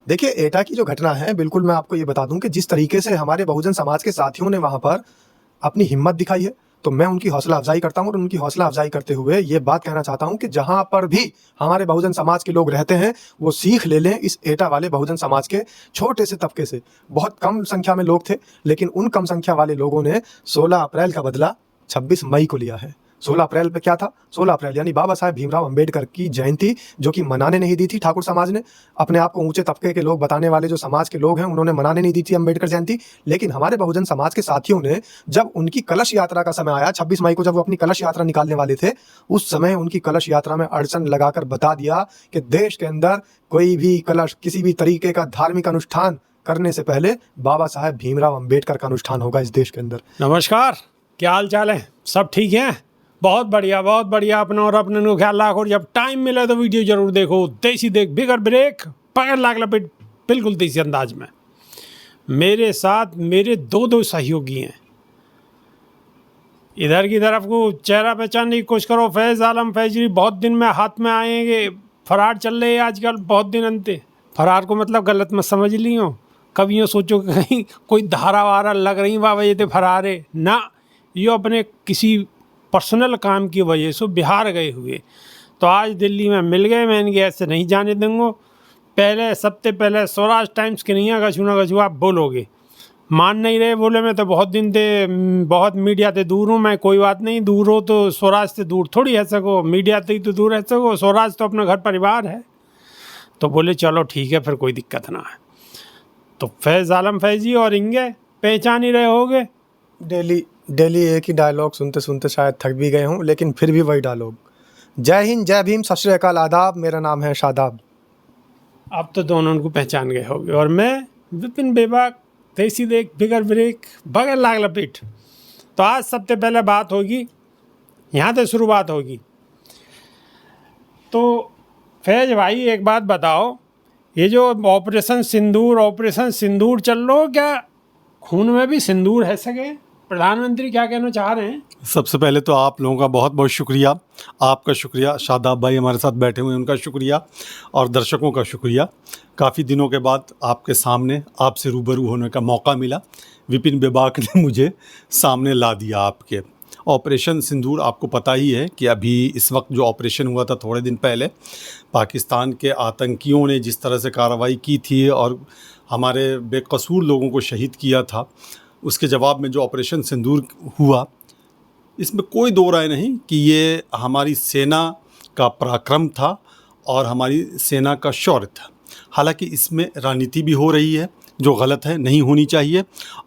देखिए, एटा की जो घटना है, बिल्कुल मैं आपको ये बता दूँ कि जिस तरीके से हमारे बहुजन समाज के साथियों ने वहाँ पर अपनी हिम्मत दिखाई है, तो मैं उनकी हौसला अफ़ज़ाई करता हूँ और उनकी हौसला अफ़ज़ाई करते हुए ये बात कहना चाहता हूँ कि जहाँ पर भी हमारे बहुजन समाज के लोग रहते हैं, वो सीख ले लें इस एटा वाले बहुजन समाज के छोटे से तबके से। बहुत कम संख्या में लोग थे, लेकिन उन कम संख्या वाले लोगों ने 16 अप्रैल का बदला 26 मई को लिया है। 16 अप्रैल पे क्या था? 16 अप्रैल यानी बाबा साहेब भीमराव अंबेडकर की जयंती, जो कि मनाने नहीं दी थी ठाकुर समाज ने। अपने आप को ऊँचे तबके के लोग बताने वाले जो समाज के लोग हैं, उन्होंने मनाने नहीं दी थी अंबेडकर जयंती। लेकिन हमारे बहुजन समाज के साथियों ने जब उनकी कलश यात्रा का समय आया, 26 मई को जब वो अपनी कलश यात्रा निकालने वाले थे, उस समय उनकी कलश यात्रा में अड़चन लगाकर बता दिया कि देश के अंदर कोई भी कलश, किसी भी तरीके का धार्मिक अनुष्ठान करने से पहले बाबा साहेब भीमराव अंबेडकर का अनुष्ठान होगा इस देश के अंदर। नमस्कार, क्या हाल चाल है? सब ठीक है? बहुत बढ़िया। अपना और अपने नु ख्याल रखो। जब टाइम मिले तो वीडियो जरूर देखो। देसी देख बिगर ब्रेक पकड़ लाग लपेट, बिल्कुल देसी अंदाज में। मेरे साथ मेरे दो सहयोगी हैं। इधर की तरफ को चेहरा पहचानने की कोशिश करो। फैज़ आलम फैजरी बहुत दिन में हाथ में आएंगे। फरार चल रहे हैं आजकल, बहुत दिन अंते। फरार को मतलब गलत मत समझ लियो। कभी यूँ सोचो कि कहीं कोई धारा वारा लग रही बाबा ये तो फरार है ना। ये अपने किसी पर्सनल काम की वजह से बिहार गए हुए, तो आज दिल्ली में मिल गए। मैं इनके ऐसे नहीं जाने दूंगा। पहले सबसे पहले स्वराज टाइम्स के नहीं कछू ना कछू आप बोलोगे। मान नहीं रहे, बोले मैं तो बहुत दिन से बहुत मीडिया से दूर हूँ। मैं कोई बात नहीं, दूर हो तो स्वराज से दूर थोड़ी रह सको, मीडिया से ही तो दूर रह सको। स्वराज तो अपना घर परिवार है। तो बोले चलो ठीक है, फिर कोई दिक्कत ना है। तो फैज़ आलम फैजी और इंगे पहचान ही रहे होगे। डेली एक ही डायलॉग सुनते सुनते शायद थक भी गए हूँ, लेकिन फिर भी वही डायलॉग। जय हिंद, जय भीम, सत श्री अकाल, आदाब। मेरा नाम है शादाब। अब तो दोनों उनको पहचान गए होंगे। और मैं विपिन बेबाक, देसी देख बिगर ब्रेक बगैर लाग लपेट। तो आज सबसे पहले बात होगी, यहाँ से शुरुआत होगी। तो फैज भाई एक बात बताओ, ये जो ऑपरेशन सिंदूर चल रहा हो, क्या खून में भी सिंदूर है सके? प्रधानमंत्री क्या कहना चाह रहे हैं? सबसे पहले तो आप लोगों का बहुत बहुत शुक्रिया। आपका शुक्रिया, शादाब भाई हमारे साथ बैठे हुए हैं, उनका शुक्रिया, और दर्शकों का शुक्रिया। काफ़ी दिनों के बाद आपके सामने आपसे रूबरू होने का मौका मिला। विपिन बेबाक ने मुझे सामने ला दिया आपके। ऑपरेशन सिंदूर आपको पता ही है कि अभी इस वक्त जो ऑपरेशन हुआ था थोड़े दिन पहले, पाकिस्तान के आतंकियों ने जिस तरह से कार्रवाई की थी और हमारे बेकसूर लोगों को शहीद किया था, उसके जवाब में जो ऑपरेशन सिंदूर हुआ, इसमें कोई दो राय नहीं कि ये हमारी सेना का पराक्रम था और हमारी सेना का शौर्य था। हालांकि इसमें राजनीति भी हो रही है, जो गलत है, नहीं होनी चाहिए।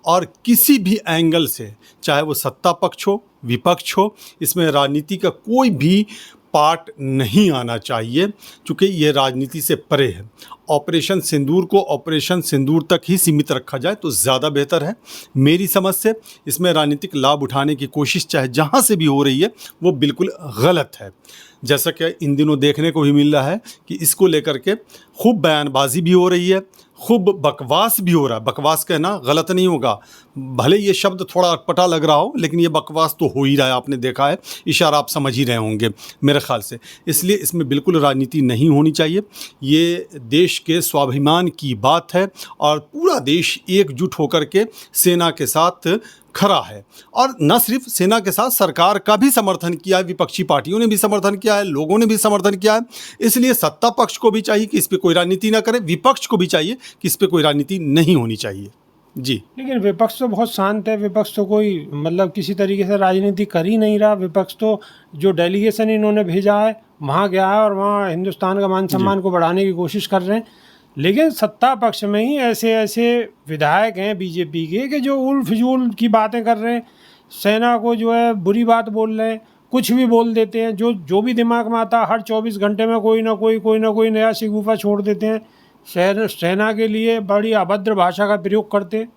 और किसी भी एंगल से, चाहे वो सत्ता पक्ष हो विपक्ष हो, इसमें राजनीति का कोई भी पार्ट नहीं आना चाहिए, क्योंकि ये राजनीति से परे है। ऑपरेशन सिंदूर को ऑपरेशन सिंदूर तक ही सीमित रखा जाए तो ज़्यादा बेहतर है मेरी समझ से। इसमें राजनीतिक लाभ उठाने की कोशिश चाहे जहाँ से भी हो रही है, वो बिल्कुल गलत है। जैसा कि इन दिनों देखने को भी मिल रहा है कि इसको लेकर के खूब बयानबाजी भी हो रही है, खूब बकवास भी हो रहा है। बकवास कहना गलत नहीं होगा, भले ये शब्द थोड़ा अटपटा लग रहा हो, लेकिन ये बकवास तो हो ही रहा है। आपने देखा है, इशारा आप समझ ही रहे होंगे मेरे ख्याल से। इसलिए इसमें बिल्कुल राजनीति नहीं होनी चाहिए। ये देश के स्वाभिमान की बात है और पूरा देश एकजुट होकर के सेना के साथ खड़ा है। और न सिर्फ सेना के साथ, सरकार का भी समर्थन किया है, विपक्षी पार्टियों ने भी समर्थन किया है, लोगों ने भी समर्थन किया है। इसलिए सत्ता पक्ष को भी चाहिए कि इस पर कोई राजनीति ना करे, विपक्ष को भी चाहिए कि इस पर कोई राजनीति नहीं होनी चाहिए। जी, लेकिन विपक्ष तो बहुत शांत है। विपक्ष तो कोई मतलब किसी तरीके से राजनीति कर ही नहीं रहा। विपक्ष तो जो डेलीगेशन इन्होंने भेजा है वहाँ गया है और वहाँ हिंदुस्तान का मान सम्मान को बढ़ाने की कोशिश कर रहे हैं। लेकिन सत्ता पक्ष में ही ऐसे विधायक हैं बीजेपी के कि जो उल फिजूल की बातें कर रहे हैं, सेना को जो है बुरी बात बोल रहे हैं, कुछ भी बोल देते हैं। जो भी दिमाग में आता है, हर 24 घंटे में कोई ना कोई नया शिगुफा छोड़ देते हैं। सेना के लिए बड़ी अभद्र भाषा का प्रयोग करते हैं।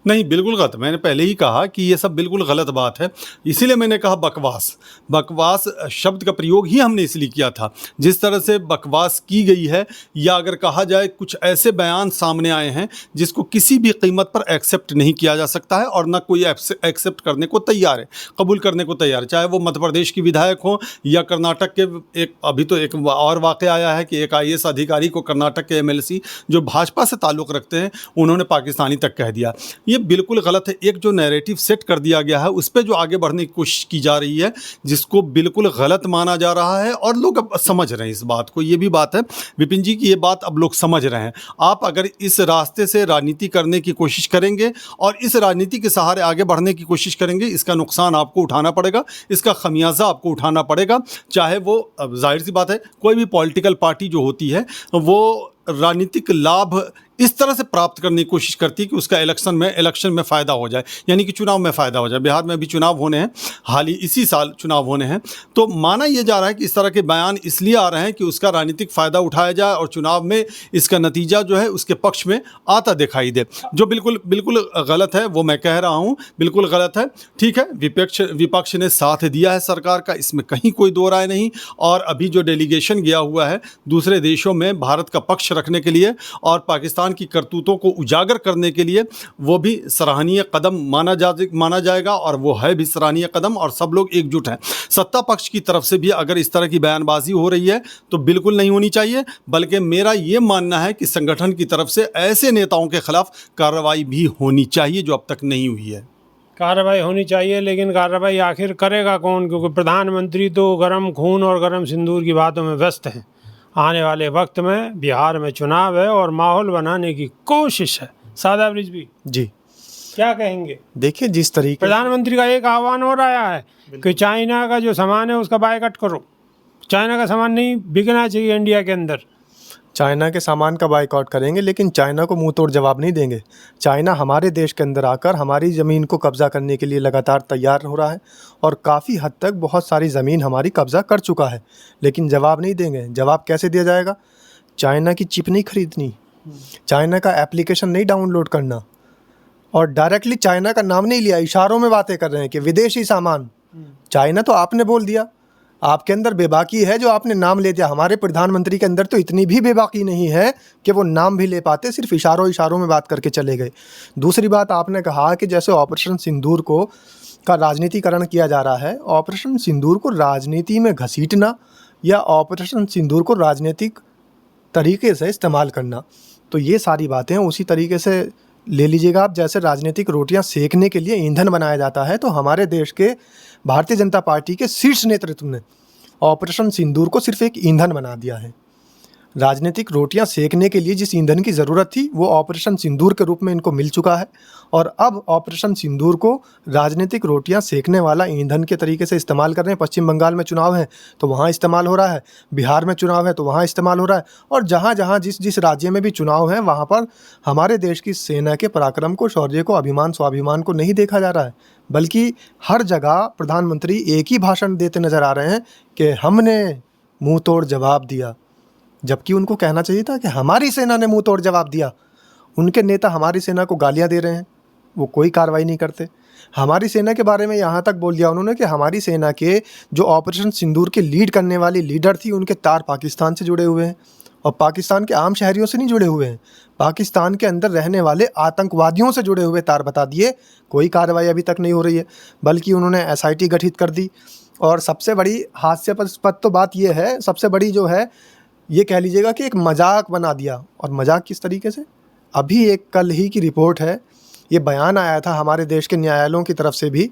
नहीं, बिल्कुल गलत। मैंने पहले ही कहा कि ये सब बिल्कुल गलत बात है। इसीलिए मैंने कहा बकवास। बकवास शब्द का प्रयोग ही हमने इसलिए किया था। जिस तरह से बकवास की गई है, या अगर कहा जाए कुछ ऐसे बयान सामने आए हैं जिसको किसी भी कीमत पर एक्सेप्ट नहीं किया जा सकता है, और ना कोई एक्सेप्ट करने को तैयार है, कबूल करने को तैयार है। चाहे वो मध्य प्रदेश की विधायक हो या कर्नाटक के, एक अभी तो एक और वाक़या आया है कि एक IAS अधिकारी को कर्नाटक के MLC जो भाजपा से ताल्लुक़ रखते हैं, उन्होंने पाकिस्तानी तक कह दिया। ये बिल्कुल गलत है। एक जो नैरेटिव सेट कर दिया गया है, उस पे जो आगे बढ़ने की कोशिश की जा रही है, जिसको बिल्कुल गलत माना जा रहा है, और लोग अब समझ रहे हैं इस बात को। ये भी बात है विपिन जी की, ये बात अब लोग समझ रहे हैं। आप अगर इस रास्ते से राजनीति करने की कोशिश करेंगे और इस राजनीति के सहारे आगे बढ़ने की कोशिश करेंगे, इसका नुकसान आपको उठाना पड़ेगा, इसका खमियाजा आपको उठाना पड़ेगा। चाहे वो, अब जाहिर सी बात है, कोई भी पॉलिटिकल पार्टी जो होती है वो राजनीतिक लाभ इस तरह से प्राप्त करने की कोशिश करती है कि उसका इलेक्शन में फ़ायदा हो जाए, यानी कि चुनाव में फ़ायदा हो जाए। बिहार में अभी चुनाव होने हैं, हाल ही इसी साल चुनाव होने हैं, तो माना यह जा रहा है कि इस तरह के बयान इसलिए आ रहे हैं कि उसका राजनीतिक फ़ायदा उठाया जाए और चुनाव में इसका नतीजा जो है उसके पक्ष में आता दिखाई दे, जो बिल्कुल बिल्कुल गलत है। वो मैं कह रहा हूँ बिल्कुल गलत है। ठीक है, विपक्ष ने साथ दिया है सरकार का, इसमें कहीं कोई दो राय नहीं। और अभी जो डेलीगेशन गया हुआ है दूसरे देशों में भारत का पक्ष रखने के लिए और पाकिस्तान की करतूतों को उजागर करने के लिए, वो भी सराहनीय कदम माना जाएगा, और वो है भी सराहनीय कदम, और सब लोग एकजुट हैं। सत्ता पक्ष की तरफ से भी अगर इस तरह की बयानबाजी हो रही है तो बिल्कुल नहीं होनी चाहिए, बल्कि मेरा ये मानना है कि संगठन की तरफ से ऐसे नेताओं के खिलाफ कार्रवाई भी होनी चाहिए जो अब तक नहीं हुई है। कार्रवाई होनी चाहिए, लेकिन कार्रवाई आखिर करेगा कौन? क्योंकि प्रधानमंत्री तो गर्म खून और गर्म सिंदूर की बातों में व्यस्त हैं। आने वाले वक्त में बिहार में चुनाव है और माहौल बनाने की कोशिश है। सादा रिजवी जी, क्या कहेंगे? देखिए जिस तरीके प्रधानमंत्री का एक आह्वान हो रहा है कि चाइना का जो सामान है उसका बायकॉट करो। चाइना का सामान नहीं बिकना चाहिए इंडिया के अंदर। चाइना के सामान का बायकॉट करेंगे, लेकिन चाइना को मुंह तोड़ जवाब नहीं देंगे। चाइना हमारे देश के अंदर आकर हमारी ज़मीन को कब्ज़ा करने के लिए लगातार तैयार हो रहा है, और काफ़ी हद तक बहुत सारी ज़मीन हमारी कब्ज़ा कर चुका है, लेकिन जवाब नहीं देंगे। जवाब कैसे दिया जाएगा? चाइना की चिप नहीं खरीदनी, चाइना का एप्लीकेशन नहीं डाउनलोड करना, और डायरेक्टली चाइना का नाम नहीं लिया, इशारों में बातें कर रहे हैं कि विदेशी सामान। चाइना तो आपने बोल दिया, आपके अंदर बेबाकी है जो आपने नाम ले दिया। हमारे प्रधानमंत्री के अंदर तो इतनी भी बेबाकी नहीं है कि वो नाम भी ले पाते, सिर्फ इशारों में बात करके चले गए। दूसरी बात, आपने कहा कि जैसे ऑपरेशन सिंदूर को का राजनीतिकरण किया जा रहा है, ऑपरेशन सिंदूर को राजनीति में घसीटना या ऑपरेशन सिंदूर को राजनीतिक तरीके से इस्तेमाल करना, तो ये सारी बातें उसी तरीके से ले लीजिएगा आप। जैसे राजनीतिक रोटियां सेकने के लिए ईंधन बनाया जाता है, तो हमारे देश के भारतीय जनता पार्टी के शीर्ष नेतृत्व ने ऑपरेशन सिंदूर को सिर्फ एक ईंधन बना दिया है। राजनीतिक रोटियां सेकने के लिए जिस ईंधन की ज़रूरत थी वो ऑपरेशन सिंदूर के रूप में इनको मिल चुका है, और अब ऑपरेशन सिंदूर को राजनीतिक रोटियां सेकने वाला ईंधन के तरीके से इस्तेमाल कर रहे हैं। पश्चिम बंगाल में चुनाव है तो वहाँ इस्तेमाल हो रहा है, बिहार में चुनाव है तो वहाँ इस्तेमाल हो रहा है, और जहाँ जहाँ जिस राज्य में भी चुनाव है वहाँ पर हमारे देश की सेना के पराक्रम को, शौर्य को, अभिमान स्वाभिमान को नहीं देखा जा रहा है, बल्कि हर जगह प्रधानमंत्री एक ही भाषण देते नज़र आ रहे हैं कि हमने मुँह तोड़ जवाब दिया, जबकि उनको कहना चाहिए था कि हमारी सेना ने मुंह तोड़ जवाब दिया। उनके नेता हमारी सेना को गालियां दे रहे हैं, वो कोई कार्रवाई नहीं करते। हमारी सेना के बारे में यहाँ तक बोल दिया उन्होंने कि हमारी सेना के जो ऑपरेशन सिंदूर के लीड करने वाली लीडर थी, उनके तार पाकिस्तान से जुड़े हुए हैं, और पाकिस्तान के आम शहरियों से नहीं जुड़े हुए हैं, पाकिस्तान के अंदर रहने वाले आतंकवादियों से जुड़े हुए तार बता दिए। कोई कार्रवाई अभी तक नहीं हो रही है, बल्कि उन्होंने SIT गठित कर दी। और सबसे बड़ी हास्यास्पद तो बात यह है, सबसे बड़ी जो है ये कह लीजिएगा कि एक मजाक बना दिया। और मजाक किस तरीके से? अभी एक कल ही की रिपोर्ट है, ये बयान आया था हमारे देश के न्यायालयों की तरफ से भी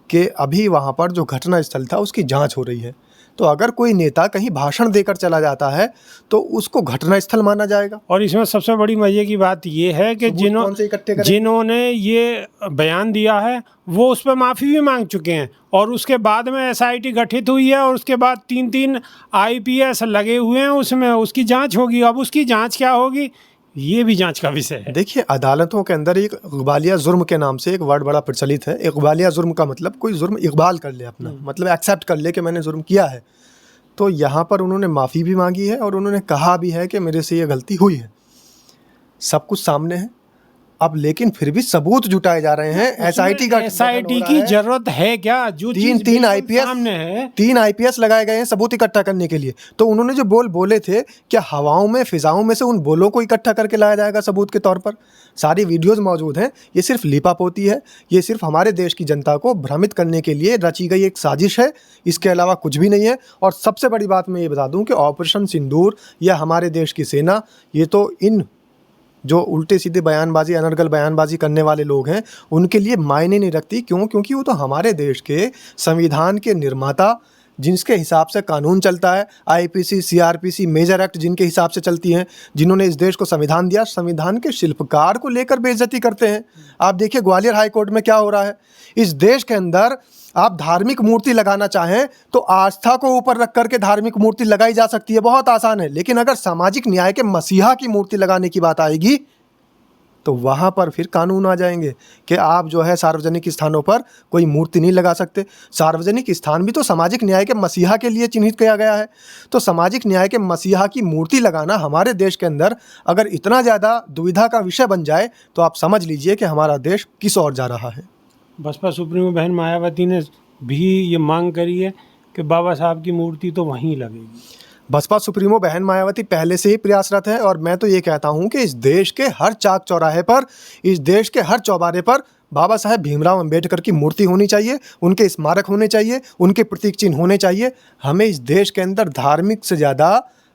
कि अभी वहाँ पर जो घटना स्थल था उसकी जांच हो रही है। तो अगर कोई नेता कहीं भाषण देकर चला जाता है तो उसको घटना स्थल माना जाएगा। और इसमें सबसे बड़ी मजे की बात ये है कि जिन्होंने ये बयान दिया है वो उस पर माफ़ी भी मांग चुके हैं, और उसके बाद में SIT गठित हुई है, और उसके बाद 3 IPS लगे हुए हैं, उसमें उसकी जांच होगी। अब उसकी जांच क्या होगी ये भी जांच का विषय है। देखिए, अदालतों के अंदर एक इकबालिया जुर्म के नाम से एक वर्ड बड़ा प्रचलित है। इकबालिया जुर्म का मतलब कोई जुर्म इकबाल कर ले, अपना मतलब एक्सेप्ट कर ले कि मैंने जुर्म किया है। तो यहाँ पर उन्होंने माफ़ी भी मांगी है और उन्होंने कहा भी है कि मेरे से ये गलती हुई है। सब कुछ सामने है, अब लेकिन फिर भी सबूत जुटाए जा रहे हैं। एसआईटी का एसआईटी की जरूरत है क्या? जो तीन चीज़ तीन बिल्कुल आईपीएस सामने है। 3 आईपीएस लगाए गए हैं सबूत इकट्ठा करने के लिए। तो उन्होंने जो बोले थे, क्या हवाओं में फिजाओं में से उन बोलों को इकट्ठा करके लाया जाएगा सबूत के तौर पर? सारी वीडियोस मौजूद हैं। ये सिर्फ लीपापोती है, ये सिर्फ हमारे देश की जनता को भ्रमित करने के लिए रची गई एक साजिश है, इसके अलावा कुछ भी नहीं है। और सबसे बड़ी बात मैं ये बता दूं कि ऑपरेशन सिंदूर या हमारे देश की सेना, ये तो इन जो उल्टे सीधे बयानबाजी, अनर्गल बयानबाजी करने वाले लोग हैं, उनके लिए मायने नहीं रखती। क्यों? क्योंकि वो तो हमारे देश के संविधान के निर्माता, जिसके हिसाब से कानून चलता है, आईपीसी, सीआरपीसी, मेजर एक्ट जिनके हिसाब से चलती हैं, जिन्होंने इस देश को संविधान दिया, संविधान के शिल्पकार को लेकर बेइज्जती करते हैं। आप देखिए ग्वालियर हाई कोर्ट में क्या हो रहा है। इस देश के अंदर आप धार्मिक मूर्ति लगाना चाहें तो आस्था को ऊपर रख करके धार्मिक मूर्ति लगाई जा सकती है, बहुत आसान है। लेकिन अगर सामाजिक न्याय के मसीहा की मूर्ति लगाने की बात आएगी तो वहाँ पर फिर कानून आ जाएंगे कि आप जो है सार्वजनिक स्थानों पर कोई मूर्ति नहीं लगा सकते। सार्वजनिक स्थान भी तो सामाजिक न्याय के मसीहा के लिए चिन्हित किया गया है। तो सामाजिक न्याय के मसीहा की मूर्ति लगाना हमारे देश के अंदर अगर इतना ज़्यादा दुविधा का विषय बन जाए तो आप समझ लीजिए कि हमारा देश किस ओर जा रहा है। बसपा सुप्रीमो बहन मायावती ने भी ये मांग करी है कि बाबा साहब की मूर्ति तो वहीं लगेगी। बसपा सुप्रीमो बहन मायावती पहले से ही प्रयासरत है और मैं तो ये कहता हूँ कि इस देश के हर चाक चौराहे पर, इस देश के हर चौबारे पर बाबा साहेब भीमराव अंबेडकर की मूर्ति होनी चाहिए, उनके स्मारक होने चाहिए, उनके प्रतीक चिन्ह होने चाहिए। हमें इस देश के अंदर धार्मिक से ज़्यादा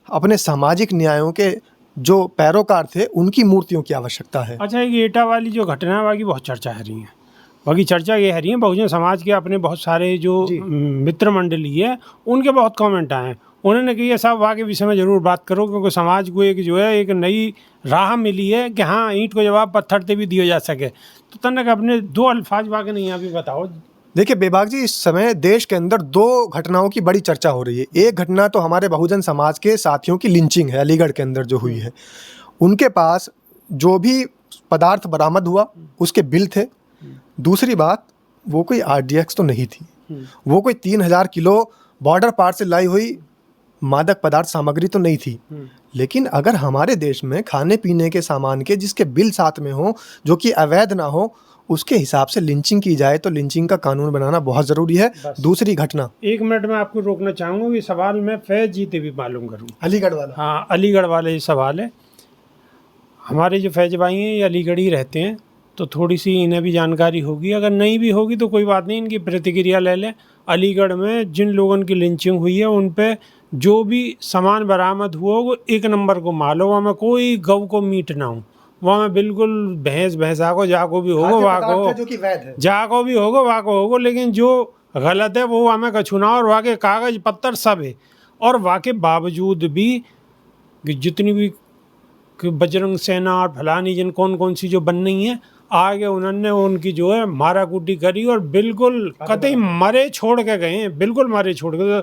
अपने सामाजिक न्यायों के जो पैरोकार थे उनकी मूर्तियों की आवश्यकता है। अच्छा, एक एटा वाली जो घटना है बाकी बहुत चर्चा है रही है। बाकी चर्चा ये है रही है, बहुजन समाज के अपने बहुत सारे जो मित्र मंडली है उनके बहुत कमेंट आए हैं। उन्होंने कहा साहब वहाँ के विषय में ज़रूर बात करो, क्योंकि समाज को एक जो है एक नई राह मिली है कि हाँ ईंट को जवाब पत्थर से भी दिया जा सके। तो तनक अपने 2 अल्फाज वाकई नहीं यहाँ भी बताओ। देखिए बेबाक जी, इस समय देश के अंदर 2 घटनाओं की बड़ी चर्चा हो रही है। एक घटना तो हमारे बहुजन समाज के साथियों की लिंचिंग है, अलीगढ़ के अंदर जो हुई है। उनके पास जो भी पदार्थ बरामद हुआ उसके बिल थे। दूसरी बात, वो कोई आरडीएक्स तो नहीं थी, वो कोई 3000 किलो बॉर्डर पार से लाई हुई मादक पदार्थ सामग्री तो नहीं थी। लेकिन अगर हमारे देश में खाने पीने के सामान के जिसके बिल साथ में हो, जो कि अवैध ना हो, उसके हिसाब से लिंचिंग की जाए तो लिंचिंग का कानून बनाना बहुत ज़रूरी है। दूसरी घटना, 1 मिनट में आपको रोकना चाहूँगा कि सवाल मैं फैज़ जी से भी मालूम करूँ। अलीगढ़ वाला, हाँ अलीगढ़ वाले ये सवाल है। हमारे जो फैज़ भाई हैं ये अलीगढ़ ही रहते हैं, तो थोड़ी सी इन्हें भी जानकारी होगी। अगर नहीं भी होगी तो कोई बात नहीं, इनकी प्रतिक्रिया ले लें। अलीगढ़ में जिन लोगों की लिंचिंग हुई है उन पे जो भी सामान बरामद हुआ वो 1 नंबर को माल हो, वहाँ में कोई गऊ को मीट ना हो, वहाँ में बिल्कुल भैंसा को जाको भी होगा वाको, जो कि वैध है, जाको भी होगा वाको होगा। लेकिन जो गलत है वो वहाँ में कछुना और वहाँ के कागज पत्तर सब है। और वहाँ के बावजूद भी जितनी भी बजरंग सेना और फलानी जिन कौन सी जो बन रही हैं, आगे उन्होंने उनकी जो है मारा कूटी करी और बिल्कुल कतई मरे छोड़ के गए हैं, बिल्कुल मरे छोड़ के।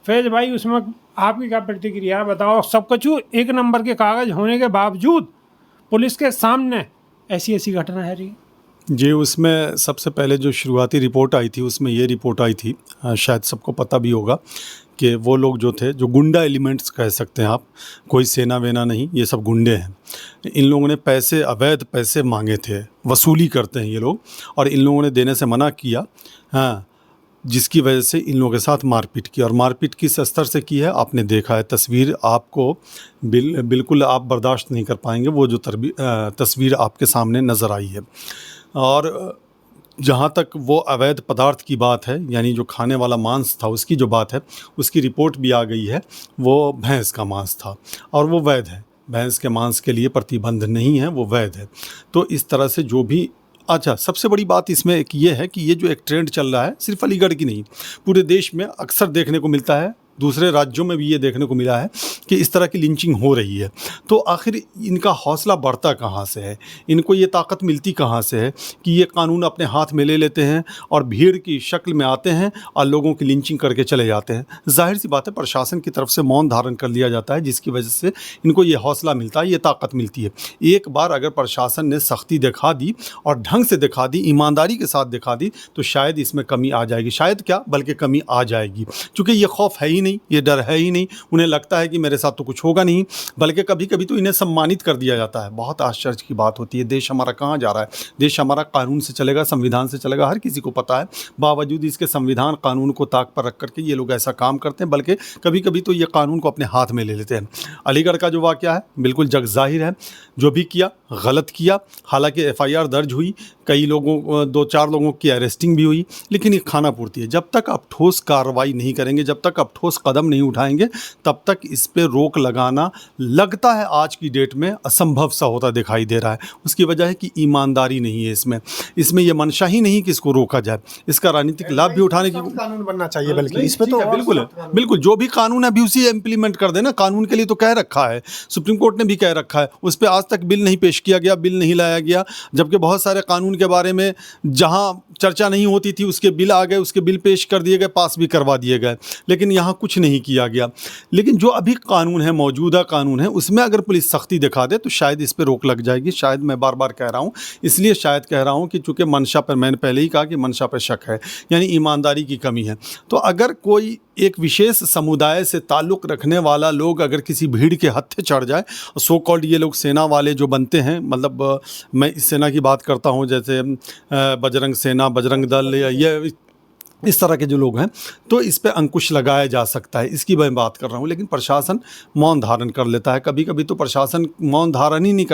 फैज भाई उसमें आपकी क्या प्रतिक्रिया बताओ? सब कुछ 1 नंबर के कागज होने के बावजूद पुलिस के सामने ऐसी घटना है रही जी। उसमें सबसे पहले जो शुरुआती रिपोर्ट आई थी उसमें ये रिपोर्ट आई थी, शायद सबको पता भी होगा कि वो लोग जो थे, जो गुंडा एलिमेंट्स कह सकते हैं आप, कोई सेना वेना नहीं, ये सब गुंडे हैं। इन लोगों ने पैसे, अवैध पैसे मांगे थे, वसूली करते हैं ये लोग, और इन लोगों ने देने से मना किया। हाँ, जिसकी वजह से इन लोगों के साथ मारपीट की। और मारपीट किस स्तर से की है आपने देखा है, तस्वीर आपको बिल्कुल आप बर्दाश्त नहीं कर पाएंगे वो जो तस्वीर आपके सामने नज़र आई है। और जहाँ तक वो अवैध पदार्थ की बात है, यानी जो खाने वाला मांस था उसकी जो बात है, उसकी रिपोर्ट भी आ गई है। वो भैंस का मांस था और वो वैध है, भैंस के मांस के लिए प्रतिबंध नहीं है, वो वैध है। तो इस तरह से जो भी, अच्छा सबसे बड़ी बात इसमें एक ये है कि ये जो एक ट्रेंड चल रहा है, सिर्फ अलीगढ़ की नहीं, पूरे देश में अक्सर देखने को मिलता है, दूसरे राज्यों में भी ये देखने को मिला है कि इस तरह की लिंचिंग हो रही है। तो आखिर इनका हौसला बढ़ता कहाँ से है, इनको ये ताकत मिलती कहाँ से है कि ये कानून अपने हाथ में ले लेते हैं और भीड़ की शक्ल में आते हैं और लोगों की लिंचिंग करके चले जाते हैं। जाहिर सी बात है, प्रशासन की तरफ से मौन धारण कर लिया जाता है, जिसकी वजह से इनको ये हौसला मिलता है, ये ताकत मिलती है। एक बार अगर प्रशासन ने सख्ती दिखा दी और ढंग से दिखा दी, ईमानदारी के साथ दिखा दी, तो शायद इसमें कमी आ जाएगी। शायद क्या, बल्कि कमी आ जाएगी, क्योंकि ये खौफ है ही नहीं, ये डर है ही नहीं। उन्हें लगता है कि मेरे साथ तो कुछ होगा नहीं, बल्कि कभी कभी तो इन्हें सम्मानित कर दिया जाता है। बहुत आश्चर्य की बात होती है। देश हमारा कहाँ जा रहा है? देश हमारा कानून से चलेगा, संविधान से चलेगा, हर किसी को पता है। बावजूद इसके संविधान कानून को ताक पर रख करके ये लोग ऐसा काम करते हैं, बल्कि कभी कभी तो ये कानून को अपने हाथ में ले लेते हैं। अलीगढ़ का जो वाक़या है बिल्कुल जग जाहिर है, जो भी किया गलत किया। हालांकि एफआईआर दर्ज हुई, कई लोगों 2-4 लोगों की अरेस्टिंग भी हुई, लेकिन ये खाना पूर्ति है। जब तक आप ठोस कार्रवाई नहीं करेंगे, जब तक आप ठोस कदम नहीं उठाएंगे, तब तक इस पे रोक लगाना लगता है आज की डेट में असंभव सा होता दिखाई दे रहा है। उसकी वजह है कि ईमानदारी नहीं है इसमें ये मंशा ही नहीं कि इसको रोका जाए। इसका राजनीतिक लाभ भी उठाने की कानून बनना चाहिए, बल्कि इस पे तो बिल्कुल है, बिल्कुल जो भी कानून है अभी उसी इम्प्लीमेंट कर देना। कानून के लिए तो कह रखा है, सुप्रीम कोर्ट ने भी कह रखा है, उस पर आज तक बिल नहीं पेश किया गया, बिल नहीं लाया गया। जबकि बहुत सारे कानून के बारे में जहां चर्चा नहीं होती थी उसके बिल आ गए, उसके बिल पेश कर दिए गए, पास भी करवा दिए गए, लेकिन यहाँ कुछ नहीं किया गया। लेकिन जो अभी कानून है, मौजूदा कानून है, उसमें अगर पुलिस सख्ती दिखा दे तो शायद इस पर रोक लग जाएगी। शायद, मैं बार बार कह रहा हूँ, इसलिए शायद कह रहा हूँ कि चूँकि मंशा पर, मैंने पहले ही कहा कि मंशा पर शक है, यानी ईमानदारी की कमी है। तो अगर कोई एक विशेष समुदाय से ताल्लुक़ रखने वाला लोग अगर किसी भीड़ के हत्थे चढ़ जाए, सो कॉल्ड ये लोग सेना वाले जो बनते हैं, मतलब मैं इस सेना की बात करता हूँ जैसे बजरंग सेना, बजरंग दल, या ये इस तरह के जो लोग हैं, तो इस पे अंकुश लगाया जा सकता है, इसकी मैं बात कर रहा हूँ। लेकिन प्रशासन मौन धारण कर लेता है। कभी कभी तो प्रशासन मौन धारण ही नहीं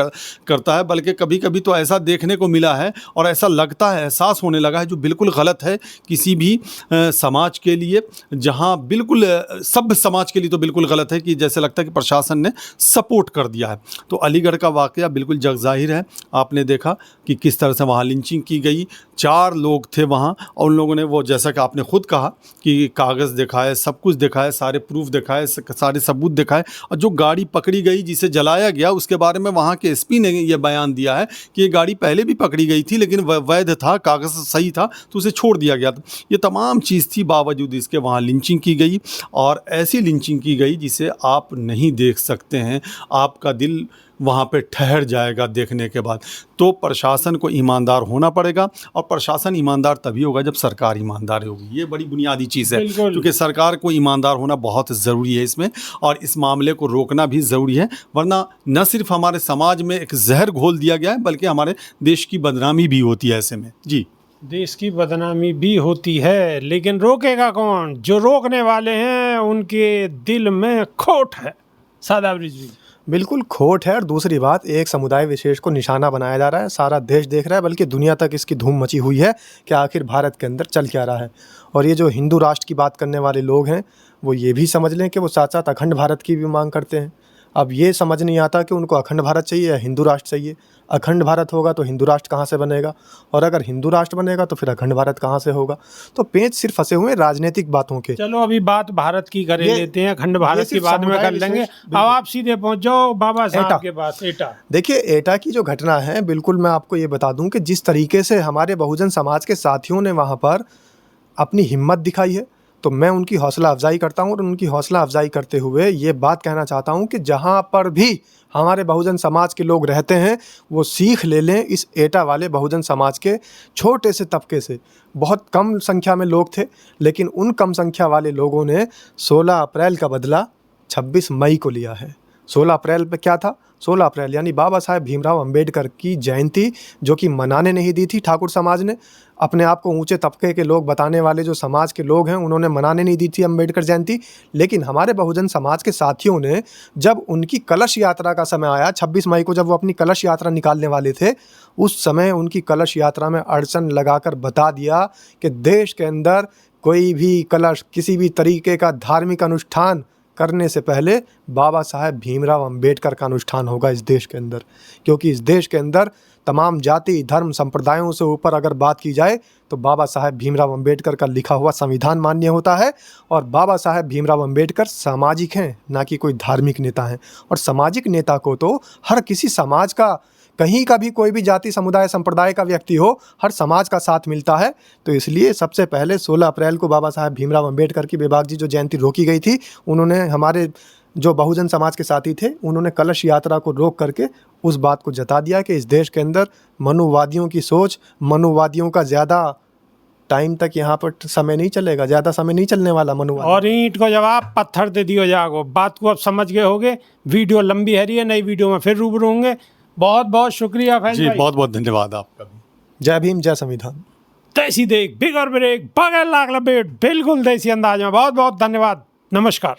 करता है, बल्कि कभी कभी तो ऐसा देखने को मिला है और ऐसा लगता है, एहसास होने लगा है, जो बिल्कुल गलत है किसी भी समाज के लिए, जहाँ बिल्कुल सभ्य समाज के लिए तो बिल्कुल गलत है, कि जैसे लगता है कि प्रशासन ने सपोर्ट कर दिया है। तो अलीगढ़ का वाक़या बिल्कुल जग ज़ाहिर है। आपने देखा कि किस तरह से वहाँ लिंचिंग की गई। 4 लोग थे वहाँ, और उन लोगों ने वो, जैसा कि आपने खुद कहा कि कागज़ दिखाए, सब कुछ दिखाए, सारे प्रूफ दिखाए, सारे सबूत दिखाए, और जो गाड़ी पकड़ी गई, जिसे जलाया गया, उसके बारे में वहाँ के एसपी ने ये बयान दिया है कि ये गाड़ी पहले भी पकड़ी गई थी, लेकिन वैध था, कागज़ सही था, तो उसे छोड़ दिया गया था। ये तमाम चीज़ थी, बावजूद इसके वहाँ लिंचिंग की गई, और ऐसी लिंचिंग की गई जिसे आप नहीं देख सकते हैं। आपका दिल वहाँ पे ठहर जाएगा देखने के बाद। तो प्रशासन को ईमानदार होना पड़ेगा, और प्रशासन ईमानदार तभी होगा जब सरकार ईमानदार होगी। ये बड़ी बुनियादी चीज़ है, क्योंकि सरकार को ईमानदार होना बहुत ज़रूरी है इसमें, और इस मामले को रोकना भी ज़रूरी है। वरना न सिर्फ हमारे समाज में एक जहर घोल दिया गया है, बल्कि हमारे देश की बदनामी भी होती है ऐसे में। जी, देश की बदनामी भी होती है, लेकिन रोकेगा कौन? जो रोकने वाले हैं उनके दिल में खोट है। सादा रिजवी बिल्कुल खोट है। और दूसरी बात, एक समुदाय विशेष को निशाना बनाया जा रहा है, सारा देश देख रहा है, बल्कि दुनिया तक इसकी धूम मची हुई है कि आखिर भारत के अंदर चल क्या रहा है। और ये जो हिंदू राष्ट्र की बात करने वाले लोग हैं, वो ये भी समझ लें कि वो साथ साथ अखंड भारत की भी मांग करते हैं। अब ये समझ नहीं आता कि उनको अखंड भारत चाहिए या हिंदू राष्ट्र चाहिए। अखंड भारत होगा तो हिंदू राष्ट्र कहाँ से बनेगा, और अगर हिंदू राष्ट्र बनेगा तो फिर अखंड भारत कहाँ से होगा। तो पेंच सिर्फ फंसे हुए हैं राजनीतिक बातों के। चलो अभी बात भारत की कर लेते हैं, अखंड भारत की सिर्फ बाद में समुदाय कर लेंगे। विशेष, अब आप सीधे पहुंच जाओ बाबा एटा। साहब के पास। एटा देखिए, एटा की जो घटना है, बिल्कुल मैं आपको ये बता दूं कि जिस तरीके से हमारे बहुजन समाज के साथियों ने वहाँ पर अपनी हिम्मत दिखाई है, तो मैं उनकी हौसला अफजाई करता हूँ। और उनकी हौसला अफजाई करते हुए ये बात कहना चाहता हूँ कि जहाँ पर भी हमारे बहुजन समाज के लोग रहते हैं, वो सीख ले लें इस एटा वाले बहुजन समाज के छोटे से तबके से। बहुत कम संख्या में लोग थे, लेकिन उन कम संख्या वाले लोगों ने 16 अप्रैल का बदला 26 मई को लिया है। 16 अप्रैल पे क्या था? 16 अप्रैल यानी बाबा साहेब भीमराव अंबेडकर की जयंती, जो कि मनाने नहीं दी थी ठाकुर समाज ने। अपने आप को ऊंचे तबके के लोग बताने वाले जो समाज के लोग हैं, उन्होंने मनाने नहीं दी थी अंबेडकर जयंती। लेकिन हमारे बहुजन समाज के साथियों ने, जब उनकी कलश यात्रा का समय आया, 26 मई को जब वो अपनी कलश यात्रा निकालने वाले थे, उस समय उनकी कलश यात्रा में अड़चन लगाकर बता दिया कि देश के अंदर कोई भी कलश, किसी भी तरीके का धार्मिक अनुष्ठान करने से पहले बाबा साहेब भीमराव अंबेडकर का अनुष्ठान होगा इस देश के अंदर। क्योंकि इस देश के अंदर तमाम जाति, धर्म, संप्रदायों से ऊपर अगर बात की जाए तो बाबा साहेब भीमराव अंबेडकर का लिखा हुआ संविधान मान्य होता है। और बाबा साहेब भीमराव अंबेडकर सामाजिक हैं, ना कि कोई धार्मिक नेता हैं। और सामाजिक नेता को तो हर किसी समाज का, कहीं का भी कोई भी जाति, समुदाय, संप्रदाय का व्यक्ति हो, हर समाज का साथ मिलता है। तो इसलिए सबसे पहले 16 अप्रैल को बाबा साहेब भीमराव अंबेडकर की बेबाक जी जो जयंती रोकी गई थी, उन्होंने, हमारे जो बहुजन समाज के साथी थे, उन्होंने कलश यात्रा को रोक करके उस बात को जता दिया कि इस देश के अंदर मनुवादियों की सोच, मनुवादियों का ज़्यादा टाइम तक यहाँ पर समय नहीं चलेगा, ज़्यादा समय नहीं चलने वाला मनुआ। और ईंट को जवाब पत्थर दे दियो जागो। बात को अब समझ गए होगे। वीडियो लंबी है रही है, नई वीडियो में फिर रूबरू होंगे। बहुत बहुत शुक्रिया फैज जी भाई। बहुत बहुत धन्यवाद आपका भी। जय भीम, जय संविधान। देसी देख बिगर ब्रेक बगैर लाग लपेट बिल्कुल देसी अंदाज में। बहुत बहुत धन्यवाद। नमस्कार।